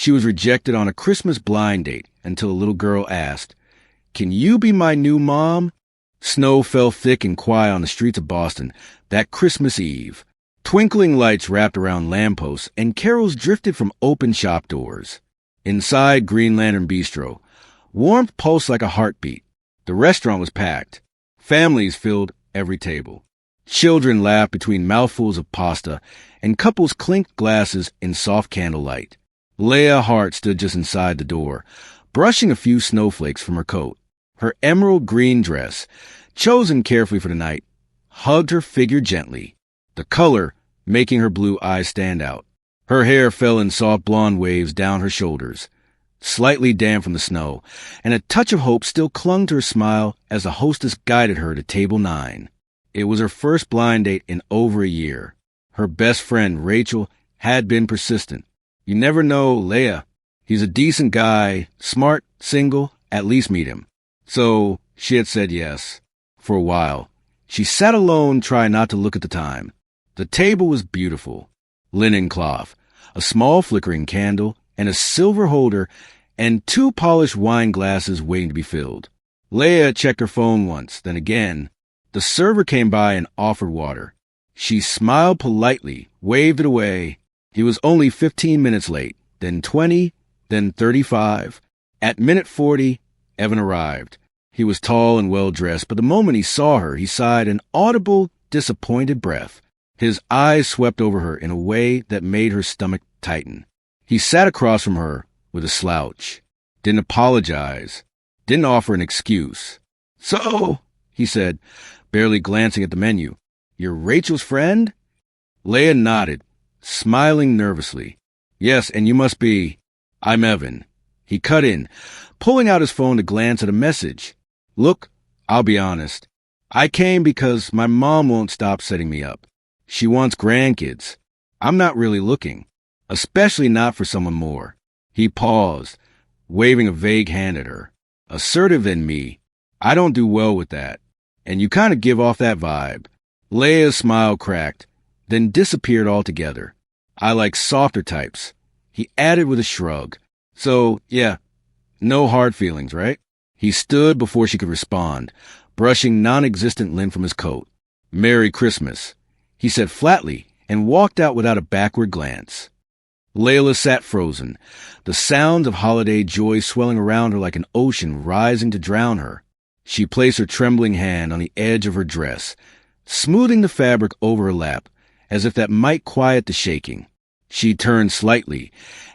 She was rejected on a Christmas blind date until a little girl asked, "Can you be my new mom?" Snow fell thick and quiet on the streets of Boston that Christmas Eve. Twinkling lights wrapped around lampposts, and carols drifted from open shop doors. Inside Green Lantern Bistro, warmth pulsed like a heartbeat. The restaurant was packed. Families filled every table. Children laughed between mouthfuls of pasta, and couples clinked glasses in soft candlelight. Laya Hart stood just inside the door, brushing a few snowflakes from her coat. Her emerald green dress, chosen carefully for the night, hugged her figure gently, the color making her blue eyes stand out. Her hair fell in soft blonde waves down her shoulders, slightly damp from the snow, and a touch of hope still clung to her smile as the hostess guided her to table 9. It was her first blind date in over a year. Her best friend, Rachel, had been persistent. "You never know, Laya. He's a decent guy, smart, single, at least meet him." So she had said yes. For a while, she sat alone, trying not to look at the time. The table was beautiful. Linen cloth, a small flickering candle, and a silver holder, and 2 polished wine glasses waiting to be filled. Laya checked her phone once, then again. The server came by and offered water. She smiled politely, waved it away. He was only 15 minutes late, then 20, then 35. At minute 40, Evan arrived. He was tall and well-dressed, but the moment he saw her, he sighed an audible, disappointed breath. His eyes swept over her in a way that made her stomach tighten. He sat across from her with a slouch, didn't apologize, didn't offer an excuse. "So," he said, barely glancing at the menu, "you're Rachel's friend?" Laya nodded, smiling nervously. "Yes, and you must be—" "I'm Evan." He cut in, pulling out his phone to glance at a message. "Look, I'll be honest. I came because my mom won't stop setting me up. She wants grandkids. I'm not really looking, especially not for someone more." He paused, waving a vague hand at her. "Assertive than me. I don't do well with that. And you kind of give off that vibe." Laya's smile cracked, then disappeared altogether. "I like softer types," he added with a shrug. "So, yeah, no hard feelings, right?" He stood before she could respond, brushing non-existent lint from his coat. "Merry Christmas," he said flatly, and walked out without a backward glance. Layla sat frozen, the sounds of holiday joy swelling around her like an ocean rising to drown her. She placed her trembling hand on the edge of her dress, smoothing the fabric over her lap, as if that might quiet the shaking. She turned slightly,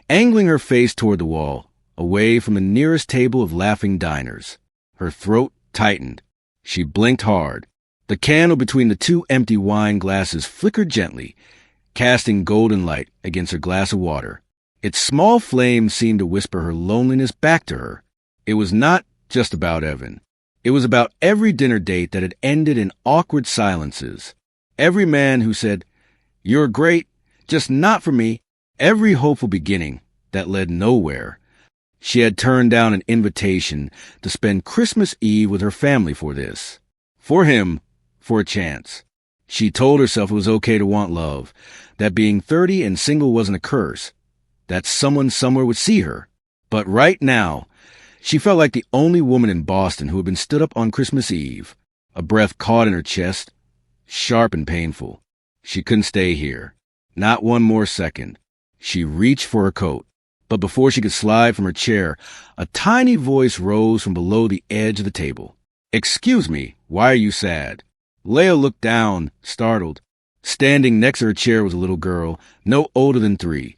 angling her face toward the wall, away from the nearest table of laughing diners. Her throat tightened. She blinked hard. The candle between the 2 empty wine glasses flickered gently, casting golden light against her glass of water. Its small flame seemed to whisper her loneliness back to her. It was not just about Evan. It was about every dinner date that had ended in awkward silences. Every man who said, "You're great, just not for me." Every hopeful beginning that led nowhere. She had turned down an invitation to spend Christmas Eve with her family for this. For him, for a chance. She told herself it was okay to want love, that being 30 and single wasn't a curse, that someone somewhere would see her. But right now, she felt like the only woman in Boston who had been stood up on Christmas Eve. A breath caught in her chest, sharp and painful. She couldn't stay here. Not one more second. She reached for her coat, but before she could slide from her chair, a tiny voice rose from below the edge of the table. "Excuse me, why are you sad?" Laya looked down, startled. Standing next to her chair was a little girl, no older than 3,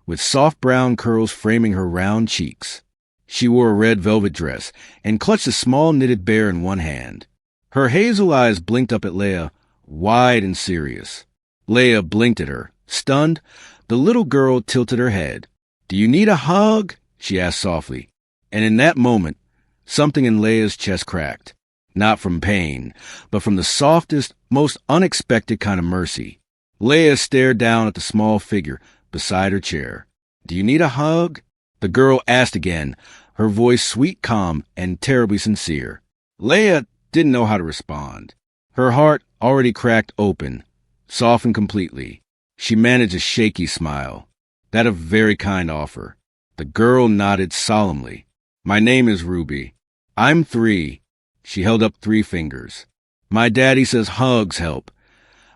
with soft brown curls framing her round cheeks. She wore a red velvet dress and clutched a small knitted bear in one hand. Her hazel eyes blinked up at Laya, wide and serious. Laya blinked at her. Stunned, the little girl tilted her head. "Do you need a hug?" she asked softly. And in that moment, something in Laya's chest cracked. Not from pain, but from the softest, most unexpected kind of mercy. Laya stared down at the small figure beside her chair. "Do you need a hug?" The girl asked again, her voice sweet, calm, and terribly sincere. Laya didn't know how to respond. Her heart, already cracked open, softened completely. She managed a shaky smile. That a very kind offer. The girl nodded solemnly. My name is Ruby. I'm 3. She held up 3 fingers. My daddy says hugs help,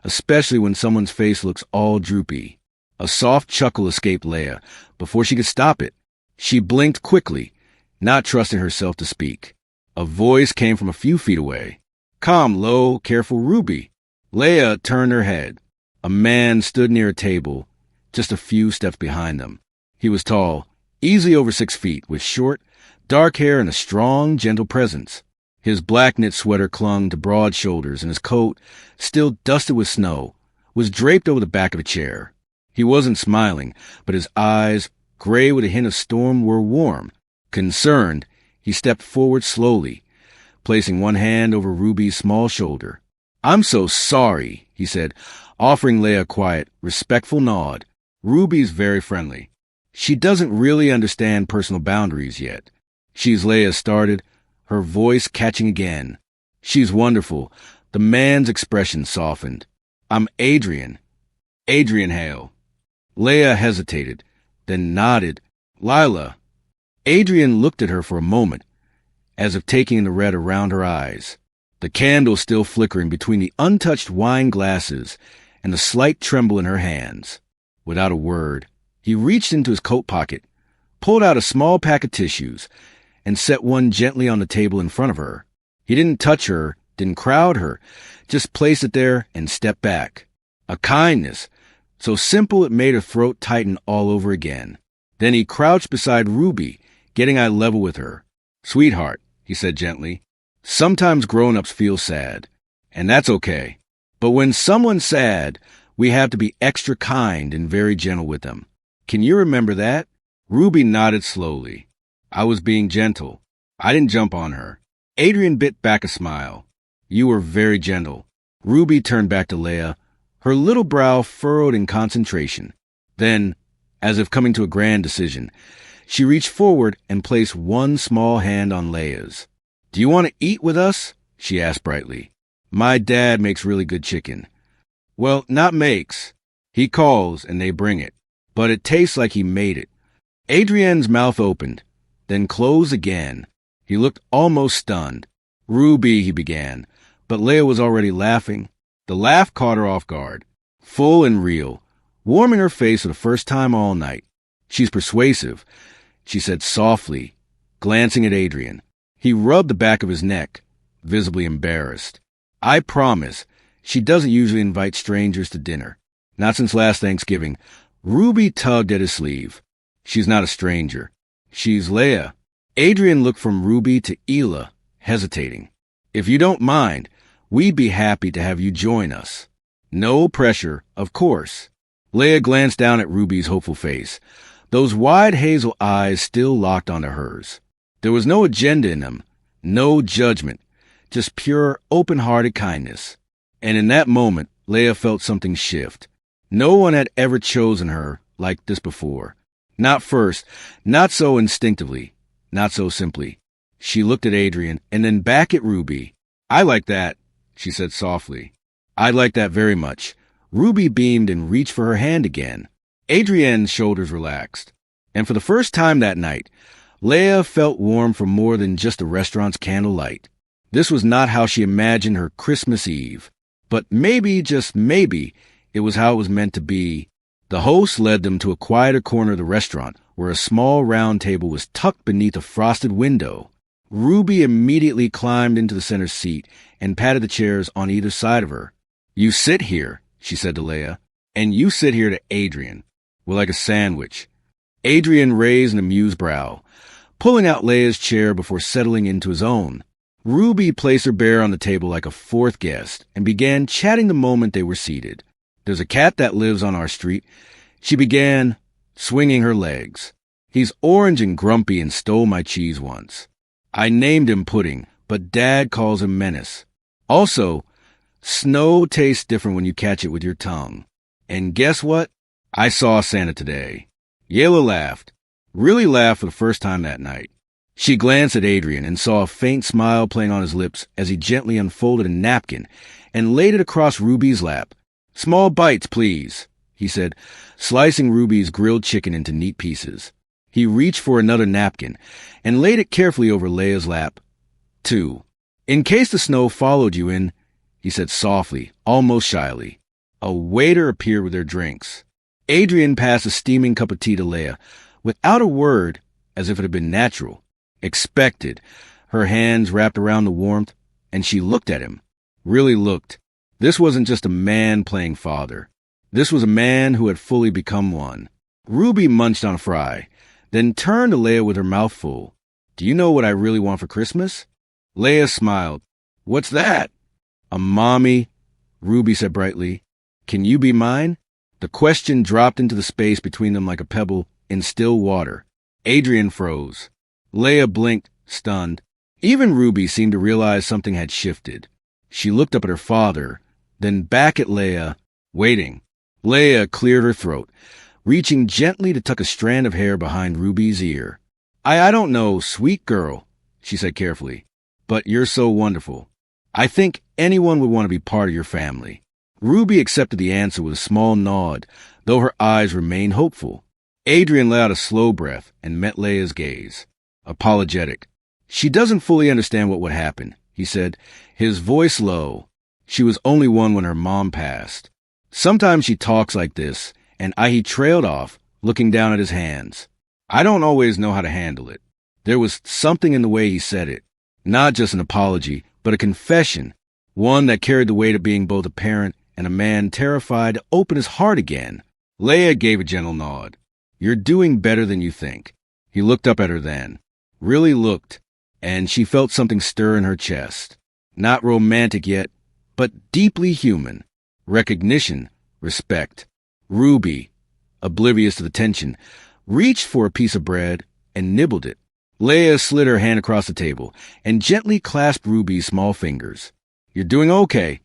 especially when someone's face looks all droopy. A soft chuckle escaped Laya before she could stop it. She blinked quickly, not trusting herself to speak. A voice came from a few feet away. Calm, low, careful Ruby. Laya turned her head. A man stood near a table, just a few steps behind them. He was tall, easily over 6 feet, with short, dark hair and a strong, gentle presence. His black knit sweater clung to broad shoulders, and his coat, still dusted with snow, was draped over the back of a chair. He wasn't smiling, but his eyes, gray with a hint of storm, were warm. Concerned, he stepped forward slowly, placing one hand over Ruby's small shoulder. I'm so sorry, he said, offering Laya a quiet, respectful nod. Ruby's very friendly. She doesn't really understand personal boundaries yet. Laya started, her voice catching again. She's wonderful. The man's expression softened. I'm Adrian. Adrian Hale. Laya hesitated, then nodded. Lila. Adrian looked at her for a moment, as if taking in the red around her eyes, the candle still flickering between the untouched wine glasses and the slight tremble in her hands. Without a word, he reached into his coat pocket, pulled out a small pack of tissues, and set one gently on the table in front of her. He didn't touch her, didn't crowd her, just placed it there and stepped back. A kindness, so simple it made her throat tighten all over again. Then he crouched beside Ruby, getting eye level with her. Sweetheart, he said gently, sometimes grown-ups feel sad, and that's okay. But when someone's sad, we have to be extra kind and very gentle with them. Can you remember that? Ruby nodded slowly. I was being gentle. I didn't jump on her. Adrian bit back a smile. You were very gentle. Ruby turned back to Laya, her little brow furrowed in concentration. Then, as if coming to a grand decision, she reached forward and placed one small hand on Laya's. Do you want to eat with us? She asked brightly. My dad makes really good chicken. Well, not makes. He calls and they bring it. But it tastes like he made it. Adrian's mouth opened, then closed again. He looked almost stunned. Ruby, he began, but Laya was already laughing. The laugh caught her off guard, full and real, warming her face for the first time all night. She's persuasive, she said softly, glancing at Adrian. He rubbed the back of his neck, visibly embarrassed. I promise, she doesn't usually invite strangers to dinner. Not since last Thanksgiving. Ruby tugged at his sleeve. She's not a stranger. She's Laya. Adrian looked from Ruby to Ela, hesitating. If you don't mind, we'd be happy to have you join us. No pressure, of course. Laya glanced down at Ruby's hopeful face, those wide hazel eyes still locked onto hers. There was no agenda in them, no judgment, just pure, open-hearted kindness. And in that moment, Laya felt something shift. No one had ever chosen her like this before. Not first, not so instinctively, not so simply. She looked at Adrian and then back at Ruby. I like that, she said softly. I like that very much. Ruby beamed and reached for her hand again. Adrian's shoulders relaxed. And for the first time that night, Laya felt warm for more than just the restaurant's candlelight. This was not how she imagined her Christmas Eve. But maybe, just maybe, it was how it was meant to be. The host led them to a quieter corner of the restaurant, where a small round table was tucked beneath a frosted window. Ruby immediately climbed into the center seat and patted the chairs on either side of her. You sit here, she said to Laya, and you sit here to Adrian. We're like a sandwich. Adrian raised an amused brow, pulling out Laya's chair before settling into his own. Ruby placed her bear on the table like a fourth guest and began chatting the moment they were seated. There's a cat that lives on our street. She began, swinging her legs. He's orange and grumpy and stole my cheese once. I named him Pudding, but Dad calls him Menace. Also, snow tastes different when you catch it with your tongue. And guess what? I saw Santa today. Yayla laughed, really laughed for the first time that night. She glanced at Adrian and saw a faint smile playing on his lips as he gently unfolded a napkin and laid it across Ruby's lap. Small bites, please, he said, slicing Ruby's grilled chicken into neat pieces. He reached for another napkin and laid it carefully over Laya's lap. 2. In case the snow followed you in, he said softly, almost shyly. A waiter appeared with their drinks. Adrian passed a steaming cup of tea to Laya, without a word, as if it had been natural, expected, her hands wrapped around the warmth, and she looked at him, really looked. This wasn't just a man playing father. This was a man who had fully become one. Ruby munched on a fry, then turned to Laya with her mouth full. Do you know what I really want for Christmas? Laya smiled. What's that? A mommy, Ruby said brightly. Can you be mine? The question dropped into the space between them like a pebble in still water. Adrian froze. Laya blinked, stunned. Even Ruby seemed to realize something had shifted. She looked up at her father, then back at Laya, waiting. Laya cleared her throat, reaching gently to tuck a strand of hair behind Ruby's ear. I don't know, sweet girl, she said carefully, but you're so wonderful. I think anyone would want to be part of your family. Ruby accepted the answer with a small nod, though her eyes remained hopeful. Adrian let out a slow breath and met Laya's gaze. Apologetic. She doesn't fully understand what would happen, he said, his voice low. She was only one when her mom passed. Sometimes she talks like this, and he trailed off, looking down at his hands. I don't always know how to handle it. There was something in the way he said it. Not just an apology, but a confession, one that carried the weight of being both a parent and a man terrified to open his heart again. Laya gave a gentle nod. You're doing better than you think. He looked up at her then. Really looked, and she felt something stir in her chest. Not romantic yet, but deeply human. Recognition, respect. Ruby, oblivious to the tension, reached for a piece of bread and nibbled it. Laya slid her hand across the table and gently clasped Ruby's small fingers. You're doing okay.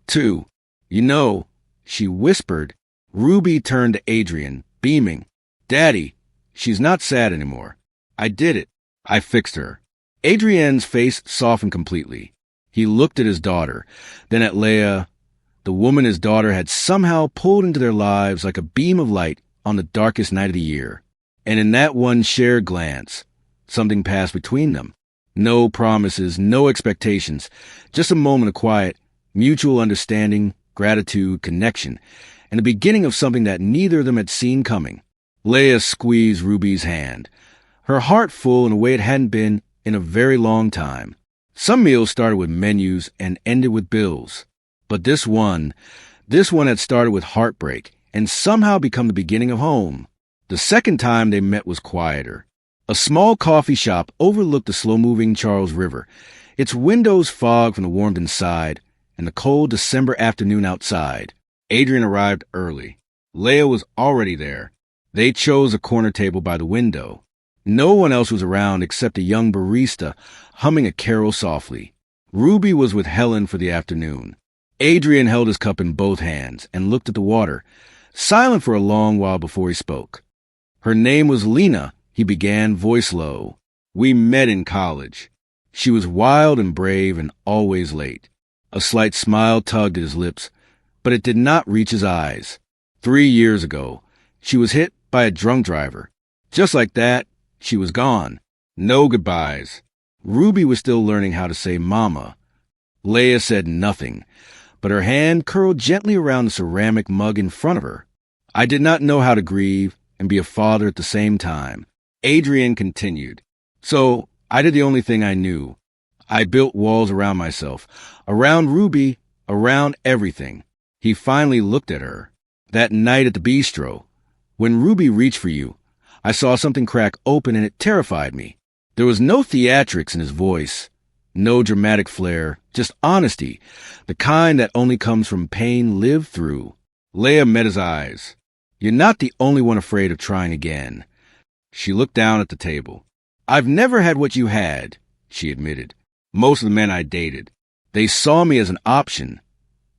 2. You know, she whispered. Ruby turned to Adrian, beaming. Daddy, she's not sad anymore. I did it. I fixed her. Adrian's face softened completely. He looked at his daughter, then at Laya, the woman his daughter had somehow pulled into their lives like a beam of light on the darkest night of the year. And in that one shared glance, something passed between them. No promises, no expectations, just a moment of quiet, mutual understanding, gratitude, connection, and the beginning of something that neither of them had seen coming. Laya squeezed Ruby's hand, her heart full in a way it hadn't been in a very long time. Some meals started with menus and ended with bills. But this one had started with heartbreak and somehow become the beginning of home. The second time they met was quieter. A small coffee shop overlooked the slow-moving Charles River, its windows fogged from the warmth inside and the cold December afternoon outside. Adrian arrived early. Laya was already there. They chose a corner table by the window. No one else was around except a young barista humming a carol softly. Ruby was with Helen for the afternoon. Adrian held his cup in both hands and looked at the water, silent for a long while before he spoke. Her name was Lena, he began, voice low. We met in college. She was wild and brave and always late. A slight smile tugged at his lips, but it did not reach his eyes. 3 years ago, she was hit by a drunk driver. Just like that, she was gone. No goodbyes. Ruby was still learning how to say mama. Laya said nothing, but her hand curled gently around the ceramic mug in front of her. I did not know how to grieve and be a father at the same time. Adrian continued. So I did the only thing I knew. I built walls around myself, around Ruby, around everything. He finally looked at her. That night at the bistro, when Ruby reached for you, I saw something crack open and it terrified me. There was no theatrics in his voice, no dramatic flair, just honesty, the kind that only comes from pain lived through. Laya met his eyes. You're not the only one afraid of trying again. She looked down at the table. I've never had what you had, she admitted. Most of the men I dated. They saw me as an option,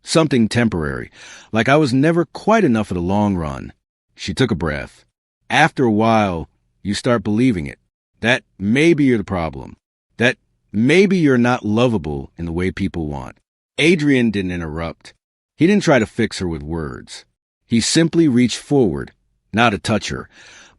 something temporary, like I was never quite enough for the long run. She took a breath. After a while, you start believing it. That maybe you're the problem. That maybe you're not lovable in the way people want. Adrian didn't interrupt. He didn't try to fix her with words. He simply reached forward, not to touch her,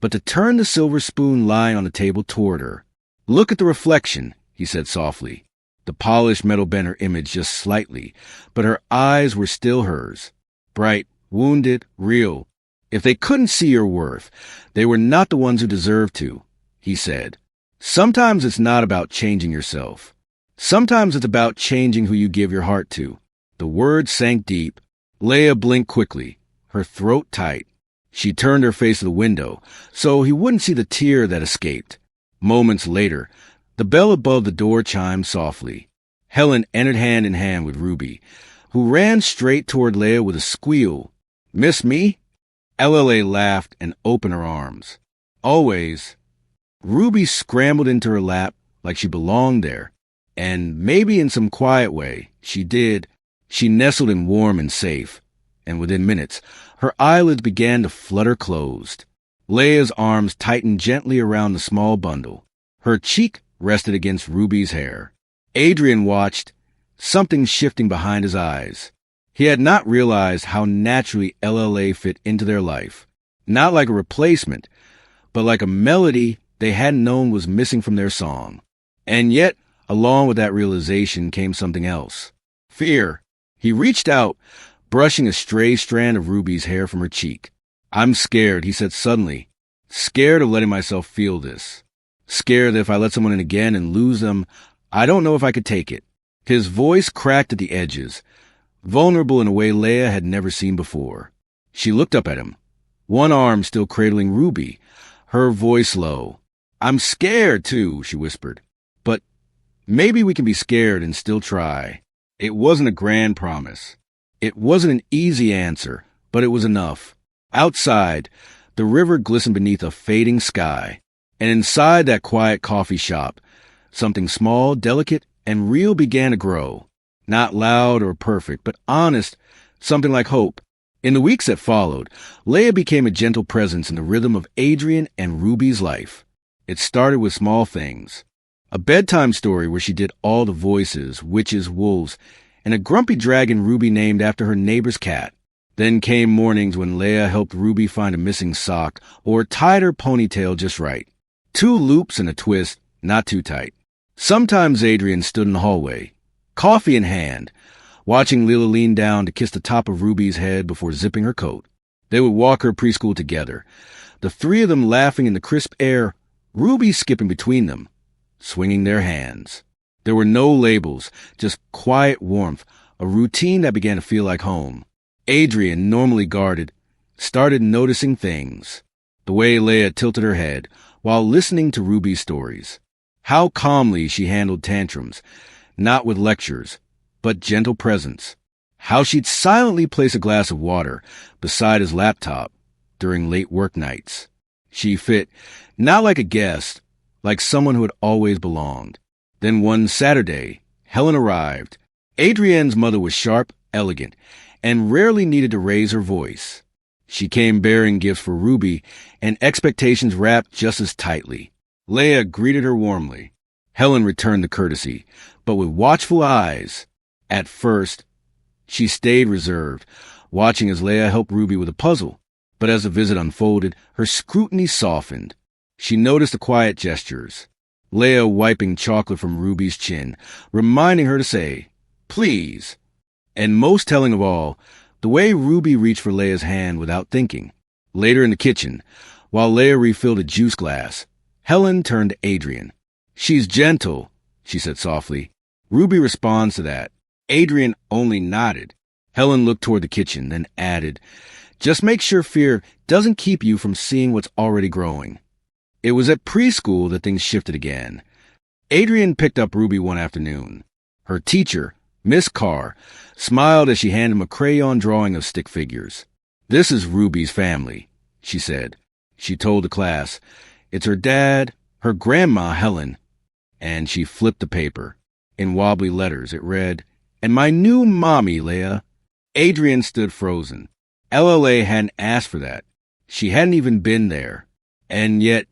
but to turn the silver spoon lying on the table toward her. "Look at the reflection," he said softly. The polished metal bent her image just slightly, but her eyes were still hers. Bright, wounded, real. If they couldn't see your worth, they were not the ones who deserved to, he said. Sometimes it's not about changing yourself. Sometimes it's about changing who you give your heart to. The words sank deep. Laya blinked quickly, her throat tight. She turned her face to the window, so he wouldn't see the tear that escaped. Moments later, the bell above the door chimed softly. Helen entered hand in hand with Ruby, who ran straight toward Laya with a squeal. "Miss me?" LLA laughed and opened her arms. "Always." Ruby scrambled into her lap like she belonged there. And maybe in some quiet way, she did. She nestled in warm and safe. And within minutes, her eyelids began to flutter closed. Laya's arms tightened gently around the small bundle. Her cheek rested against Ruby's hair. Adrian watched, something shifting behind his eyes. He had not realized how naturally LLA fit into their life. Not like a replacement, but like a melody they hadn't known was missing from their song. And yet, along with that realization came something else. Fear. He reached out, brushing a stray strand of Ruby's hair from her cheek. "I'm scared," he said suddenly. "Scared of letting myself feel this. Scared that if I let someone in again and lose them, I don't know if I could take it." His voice cracked at the edges, vulnerable in a way Laya had never seen before. She looked up at him, one arm still cradling Ruby, her voice low. "I'm scared, too," she whispered. "But maybe we can be scared and still try." It wasn't a grand promise. It wasn't an easy answer, but it was enough. Outside, the river glistened beneath a fading sky, and inside that quiet coffee shop, something small, delicate, and real began to grow. Not loud or perfect, but honest, something like hope. In the weeks that followed, Laya became a gentle presence in the rhythm of Adrian and Ruby's life. It started with small things. A bedtime story where she did all the voices, witches, wolves, and a grumpy dragon Ruby named after her neighbor's cat. Then came mornings when Laya helped Ruby find a missing sock or tied her ponytail just right. 2 loops and a twist, not too tight. Sometimes Adrian stood in the hallway, coffee in hand, watching Lila lean down to kiss the top of Ruby's head before zipping her coat. They would walk her preschool together, the 3 of them laughing in the crisp air, Ruby skipping between them, swinging their hands. There were no labels, just quiet warmth, a routine that began to feel like home. Adrian, normally guarded, started noticing things. The way Laya tilted her head while listening to Ruby's stories. How calmly she handled tantrums, not with lectures, but gentle presence. How she'd silently place a glass of water beside his laptop during late work nights. She fit, not like a guest, like someone who had always belonged. Then one Saturday, Helen arrived. Adrienne's mother was sharp, elegant, and rarely needed to raise her voice. She came bearing gifts for Ruby, and expectations wrapped just as tightly. Laya greeted her warmly. Helen returned the courtesy, but with watchful eyes. At first, she stayed reserved, watching as Laya helped Ruby with a puzzle. But as the visit unfolded, her scrutiny softened. She noticed the quiet gestures. Laya wiping chocolate from Ruby's chin, reminding her to say, "Please." And most telling of all, the way Ruby reached for Laya's hand without thinking. Later in the kitchen, while Laya refilled a juice glass, Helen turned to Adrian. "She's gentle," she said softly. Ruby responds to that. Adrian only nodded. Helen looked toward the kitchen, then added, "Just make sure fear doesn't keep you from seeing what's already growing." It was at preschool that things shifted again. Adrian picked up Ruby one afternoon. Her teacher, Miss Carr, smiled as she handed him a crayon drawing of stick figures. "This is Ruby's family," she said. She told the class, "It's her dad, her grandma, Helen." And she flipped the paper. In wobbly letters, it read, "And my new mommy, Laya." Adrian stood frozen. LLA hadn't asked for that. She hadn't even been there. And yet,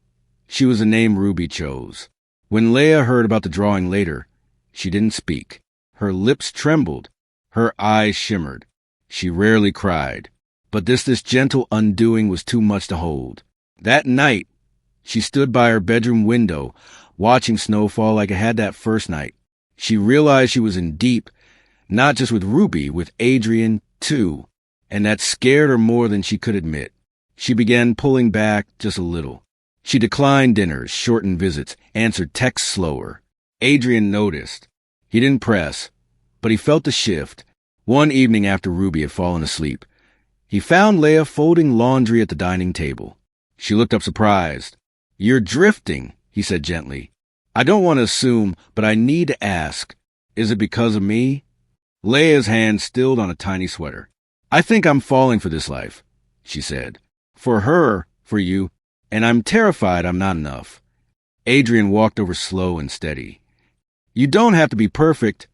she was the name Ruby chose. When Laya heard about the drawing later, she didn't speak. Her lips trembled. Her eyes shimmered. She rarely cried. But this gentle undoing was too much to hold. That night, she stood by her bedroom window, watching snow fall like it had that first night. She realized she was in deep, not just with Ruby, with Adrian, too, and that scared her more than she could admit. She began pulling back just a little. She declined dinners, shortened visits, answered texts slower. Adrian noticed. He didn't press, but he felt the shift. One evening after Ruby had fallen asleep, he found Laya folding laundry at the dining table. She looked up surprised. "You're drifting," he said gently. "I don't want to assume, but I need to ask. Is it because of me?" Laya's hand stilled on a tiny sweater. "I think I'm falling for this life," she said. "For her, for you, and I'm terrified I'm not enough." Adrian walked over slow and steady. "You don't have to be perfect,"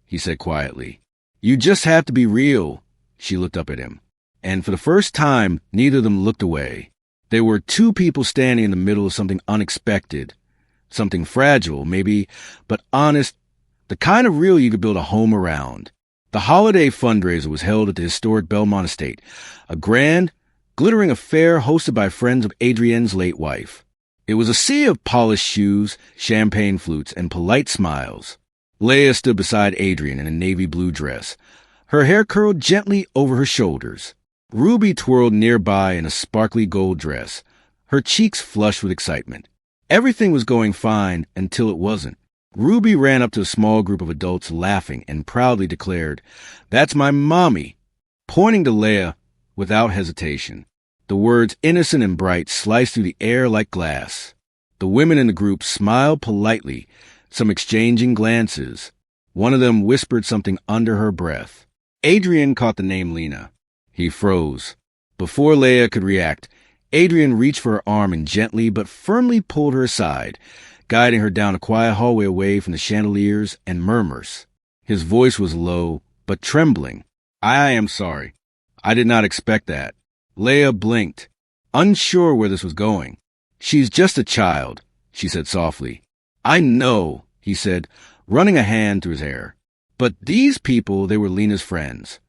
he said quietly. "You just have to be real." She looked up at him, and for the first time, neither of them looked away. There were two people standing in the middle of something unexpected, something fragile, maybe, but honest, the kind of real you could build a home around. The holiday fundraiser was held at the historic Belmont Estate, a grand, glittering affair hosted by friends of Adrienne's late wife. It was a sea of polished shoes, champagne flutes, and polite smiles. Laya stood beside Adrian in a navy blue dress, her hair curled gently over her shoulders. Ruby twirled nearby in a sparkly gold dress, her cheeks flushed with excitement. Everything was going fine until it wasn't. Ruby ran up to a small group of adults laughing and proudly declared, "That's my mommy," pointing to Laya without hesitation. The words innocent and bright sliced through the air like glass. The women in the group smiled politely, some exchanging glances. One of them whispered something under her breath. Adrian caught the name Lena. He froze. Before Laya could react, Adrian reached for her arm and gently but firmly pulled her aside, guiding her down a quiet hallway away from the chandeliers and murmurs. His voice was low, but trembling. "I am sorry. I did not expect that." Laya blinked, unsure where this was going. "She's just a child," she said softly. "I know," he said, running a hand through his hair. "But these people, they were Lena's friends."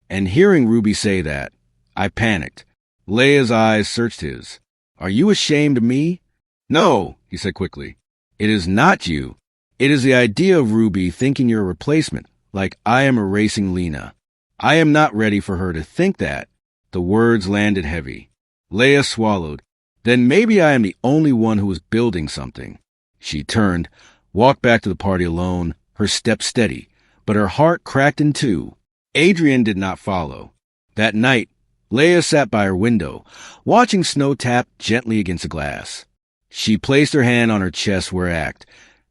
And hearing Ruby say that, I panicked. Laya's eyes searched his. "Are you ashamed of me?" "No," he said quickly. "It is not you. It is the idea of Ruby thinking you're a replacement, like I am erasing Lena. I am not ready for her to think that." The words landed heavy. Laya swallowed. "Then maybe I am the only one who is building something." She turned, walked back to the party alone, her step steady, but her heart cracked in two. Adrian did not follow. That night, Laya sat by her window, watching snow tap gently against the glass. She placed her hand on her chest where it ached,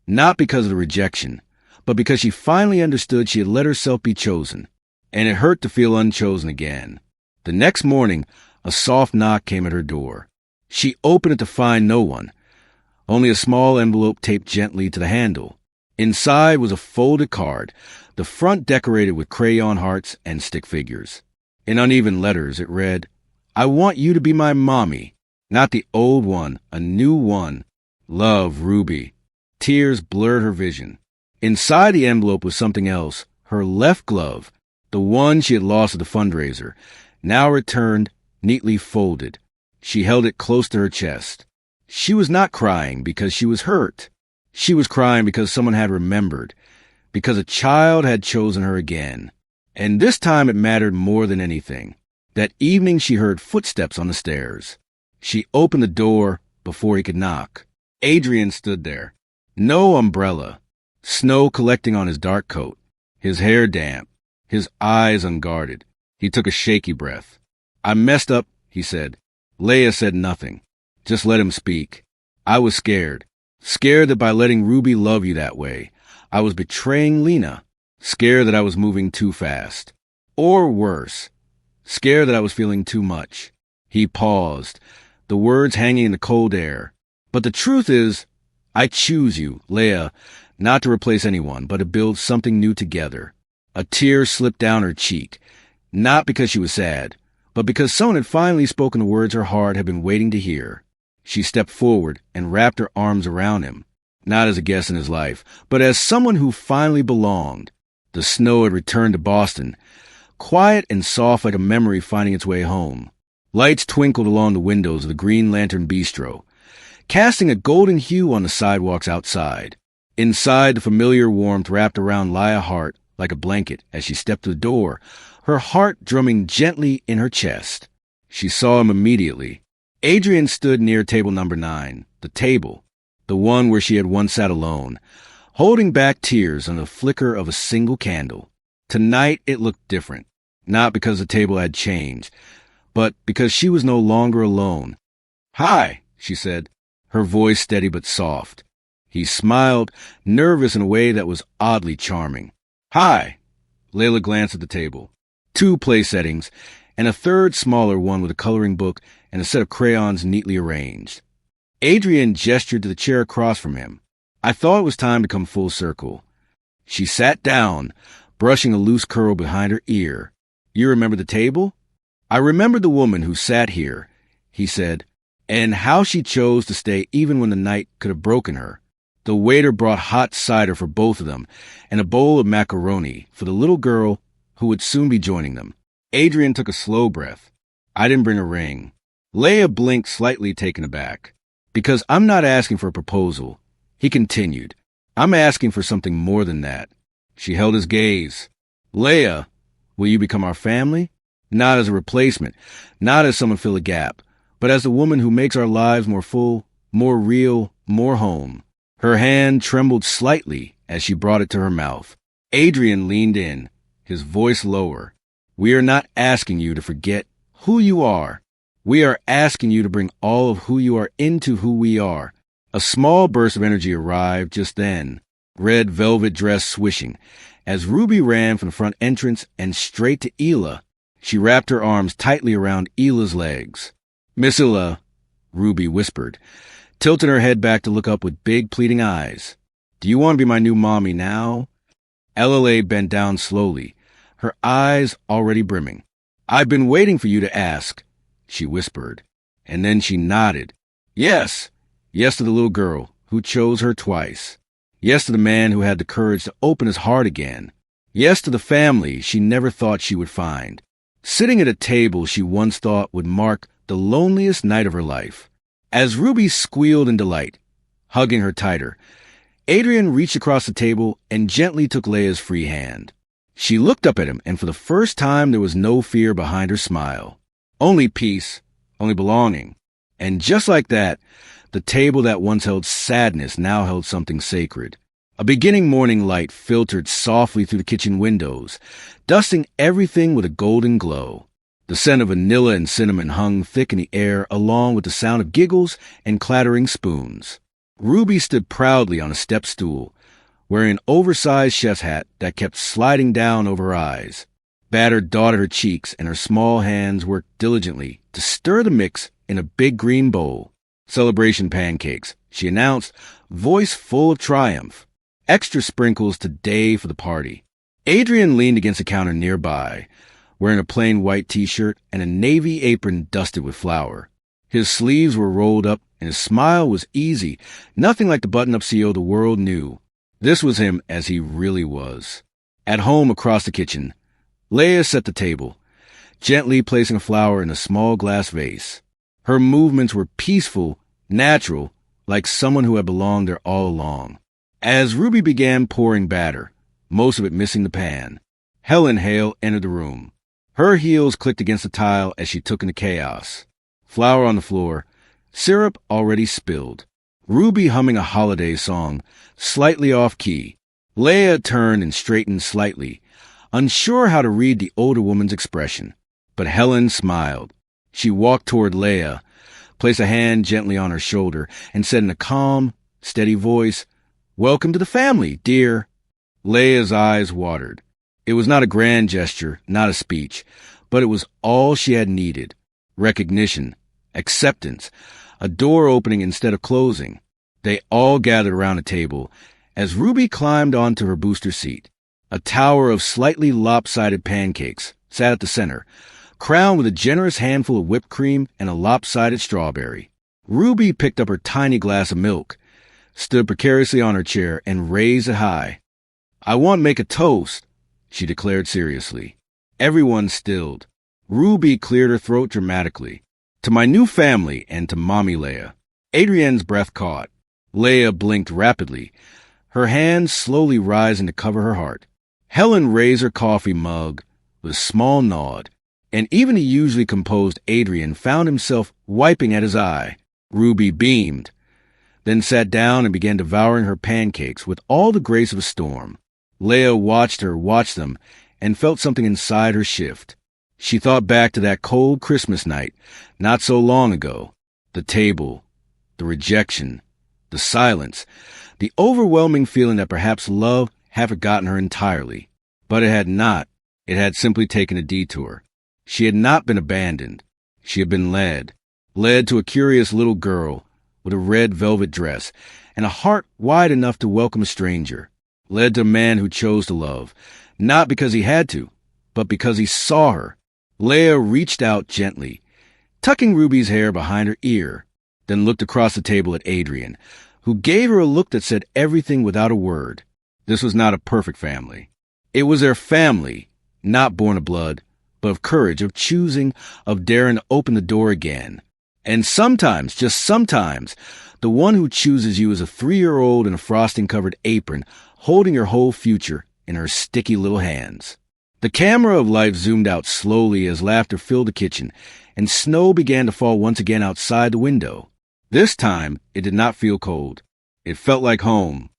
not because of the rejection, but because she finally understood she had let herself be chosen, and it hurt to feel unchosen again. The next morning, a soft knock came at her door. She opened it to find no one, only a small envelope taped gently to the handle. Inside was a folded card, the front decorated with crayon hearts and stick figures. In uneven letters, it read, "I want you to be my mommy. Not the old one, a new one. Love, Ruby." Tears blurred her vision. Inside the envelope was something else, her left glove, the one she had lost at the fundraiser, now returned, neatly folded. She held it close to her chest. She was not crying because she was hurt. She was crying because someone had remembered, because a child had chosen her again. And this time it mattered more than anything. That evening she heard footsteps on the stairs. She opened the door before he could knock. Adrian stood there. No umbrella. Snow collecting on his dark coat. His hair damp. His eyes unguarded. He took a shaky breath. "I messed up," he said. Laya said nothing. Just let him speak. "I was scared. Scared that by letting Ruby love you that way, I was betraying Lena. Scared that I was moving too fast. Or worse, scared that I was feeling too much." He paused, the words hanging in the cold air. "But the truth is, I choose you, Laya, not to replace anyone, but to build something new together." A tear slipped down her cheek, not because she was sad, but because someone had finally spoken the words her heart had been waiting to hear. She stepped forward and wrapped her arms around him, not as a guest in his life, but as someone who finally belonged. The snow had returned to Boston, quiet and soft like a memory finding its way home. Lights twinkled along the windows of the Green Lantern Bistro, casting a golden hue on the sidewalks outside. Inside, the familiar warmth wrapped around Laya's heart like a blanket as she stepped to the door, her heart drumming gently in her chest. She saw him immediately. Adrian stood near table number 9, the table, the one where she had once sat alone, holding back tears on the flicker of a single candle. Tonight it looked different, not because the table had changed, but because she was no longer alone. "Hi," she said, her voice steady but soft. He smiled, nervous in a way that was oddly charming. "Hi." Layla glanced at the table. 2 play settings, and a third smaller one with a coloring book and a set of crayons neatly arranged. Adrian gestured to the chair across from him. "I thought it was time to come full circle." She sat down, brushing a loose curl behind her ear. "You remember the table?" "I remembered the woman who sat here," he said, "and how she chose to stay even when the night could have broken her." The waiter brought hot cider for both of them and a bowl of macaroni for the little girl who would soon be joining them. Adrian took a slow breath. "I didn't bring a ring." Laya blinked, slightly taken aback. "Because I'm not asking for a proposal," he continued. "I'm asking for something more than that." She held his gaze. "Laya, will you become our family? Not as a replacement, not as someone fill a gap, but as the woman who makes our lives more full, more real, more home." Her hand trembled slightly as she brought it to her mouth. Adrian leaned in, his voice lower. "We are not asking you to forget who you are. We are asking you to bring all of who you are into who we are." A small burst of energy arrived just then, red velvet dress swishing, as Ruby ran from the front entrance and straight to Ela. She wrapped her arms tightly around Ela's legs. "Miss Ela," Ruby whispered, tilting her head back to look up with big, pleading eyes. "Do you want to be my new mommy now?" Ella bent down slowly, her eyes already brimming. "I've been waiting for you to ask," she whispered. And then she nodded. Yes. Yes to the little girl who chose her twice. Yes to the man who had the courage to open his heart again. Yes to the family she never thought she would find. Sitting at a table she once thought would mark the loneliest night of her life. As Ruby squealed in delight, hugging her tighter, Adrian reached across the table and gently took Laya's free hand. She looked up at him, and for the first time there was no fear behind her smile. Only peace, only belonging. And just like that, the table that once held sadness now held something sacred. A beginning morning light filtered softly through the kitchen windows, dusting everything with a golden glow. The scent of vanilla and cinnamon hung thick in the air, along with the sound of giggles and clattering spoons. Ruby stood proudly on a step stool, wearing an oversized chef's hat that kept sliding down over her eyes. Batter dotted her cheeks, and her small hands worked diligently to stir the mix in a big green bowl. "Celebration pancakes," she announced, voice full of triumph. "Extra sprinkles today for the party." Adrian leaned against the counter nearby, wearing a plain white t-shirt and a navy apron dusted with flour. His sleeves were rolled up, and his smile was easy, nothing like the button-up CEO the world knew. This was him as he really was. At home across the kitchen, Laya set the table, gently placing a flower in a small glass vase. Her movements were peaceful, natural, like someone who had belonged there all along. As Ruby began pouring batter, most of it missing the pan, Helen Hale entered the room. Her heels clicked against the tile as she took in the chaos. Flour on the floor, syrup already spilled, Ruby humming a holiday song, slightly off-key. Laya turned and straightened slightly, unsure how to read the older woman's expression. But Helen smiled. She walked toward Laya, placed a hand gently on her shoulder, and said in a calm, steady voice, "Welcome to the family, dear." Laya's eyes watered. It was not a grand gesture, not a speech, but it was all she had needed. Recognition, acceptance, a door opening instead of closing. They all gathered around a table as Ruby climbed onto her booster seat. A tower of slightly lopsided pancakes sat at the center, crowned with a generous handful of whipped cream and a lopsided strawberry. Ruby picked up her tiny glass of milk, stood precariously on her chair, and raised it high. "I want to make a toast," she declared seriously. Everyone stilled. Ruby cleared her throat dramatically. To my new family and to Mommy Laya. Adrienne's breath caught. Laya blinked rapidly, her hands slowly rising to cover her heart. Helen raised her coffee mug with a small nod, and even the usually composed Adrian found himself wiping at his eye. Ruby beamed, then sat down and began devouring her pancakes with all the grace of a storm. Laya watched her watch them and felt something inside her shift. She thought back to that cold Christmas night, not so long ago. The table, the rejection, the silence, the overwhelming feeling that perhaps love had forgotten her entirely. But it had not. It had simply taken a detour. She had not been abandoned. She had been led to a curious little girl with a red velvet dress and a heart wide enough to welcome a stranger. Led to a man who chose to love, not because he had to, but because he saw her. Laya reached out gently, tucking Ruby's hair behind her ear, then looked across the table at Adrian, who gave her a look that said everything without a word. This was not a perfect family. It was their family, not born of blood, but of courage, of choosing, of daring to open the door again. And sometimes, just sometimes, the one who chooses you is a 3-year-old in a frosting-covered apron, holding your whole future in her sticky little hands. The camera of life zoomed out slowly as laughter filled the kitchen, and snow began to fall once again outside the window. This time, it did not feel cold. It felt like home.